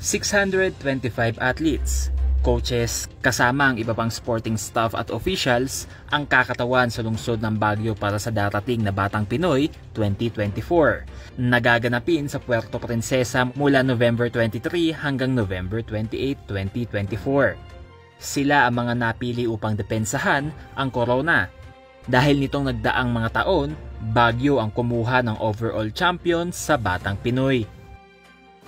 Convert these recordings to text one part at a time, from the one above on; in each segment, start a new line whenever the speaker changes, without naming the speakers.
625 athletes, coaches, kasama ang iba pang sporting staff at officials ang kakatawan sa lungsod ng Baguio para sa darating na Batang Pinoy 2024. Nagaganapin sa Puerto Princesa mula November 23 hanggang November 28, 2024. Sila ang mga napili upang depensahan ang corona. Dahil nitong nagdaang mga taon, Baguio ang kumuha ng overall champion sa Batang Pinoy.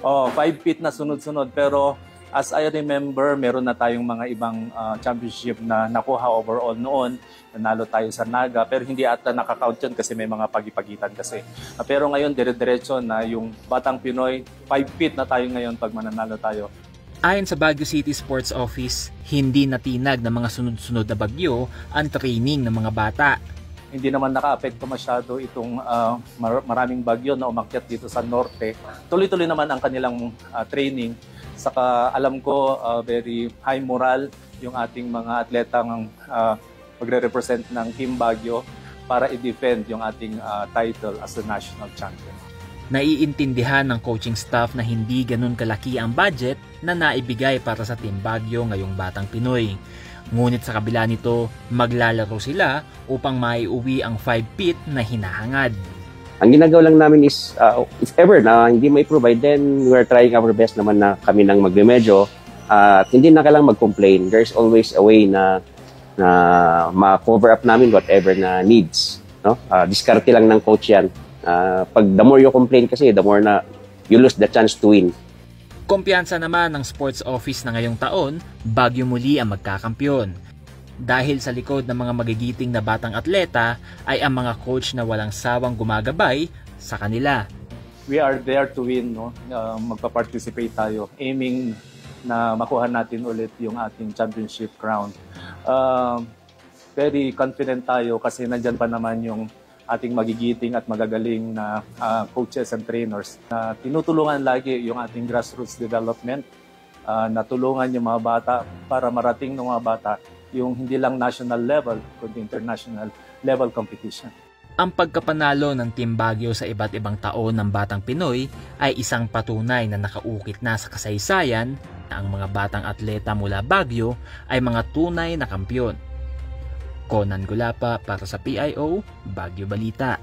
5 feet na sunod-sunod, pero as I remember, meron na tayong mga ibang championship na nakuha overall noon. Nanalo tayo sa Naga, pero hindi ata nakakount yun kasi may mga pagipagitan kasi. Pero ngayon, dire-diretso na yung Batang Pinoy, 5 feet na tayo ngayon pag mananalo tayo.
Ayon sa Baguio City Sports Office, hindi natinag ng mga sunod-sunod na bagyo ang training ng mga bata.
Hindi naman naka-apekto masyado itong maraming bagyo na umakyat dito sa norte. Tuloy-tuloy naman ang kanilang training. Saka alam ko very high moral yung ating mga atletang magre-represent ng Team Baguio para i-defend yung ating title as the national champion.
Naiintindihan ng coaching staff na hindi ganun kalaki ang budget na naibigay para sa Team Baguio ngayong Batang Pinoy. Ngunit sa kabila nito, maglalaro sila upang maiuwi ang 5 feet na hinahangad.
Ang ginagawa lang namin is, if ever na hindi may provide, then we're trying our best naman na kami nang magremedyo. At hindi na kailangang mag-complain. There's always a way na ma-cover up namin whatever na needs. No? Diskarte lang ng coach yan. Pag the more you complain kasi, the more na you lose the chance to win.
Kumpiyansa naman ng sports office na ngayong taon, Baguio muli ang magkakampyon. Dahil sa likod ng mga magigiting na batang atleta ay ang mga coach na walang sawang gumagabay sa kanila.
We are there to win, no? Magpa-participate tayo, aiming na makuha natin ulit yung ating championship crown. Very confident tayo kasi nandyan pa naman yung ating magigiting at magagaling na coaches and trainers na tinutulungan lagi yung ating grassroots development, natulungan yung mga bata para marating ng mga bata yung hindi lang national level kundi international level competition.
Ang pagkapanalo ng Team Baguio sa iba't ibang taon ng Batang Pinoy ay isang patunay na nakaukit na sa kasaysayan na ang mga batang atleta mula Baguio ay mga tunay na kampiyon. Conan Gulapa para sa PIO Baguio Balita.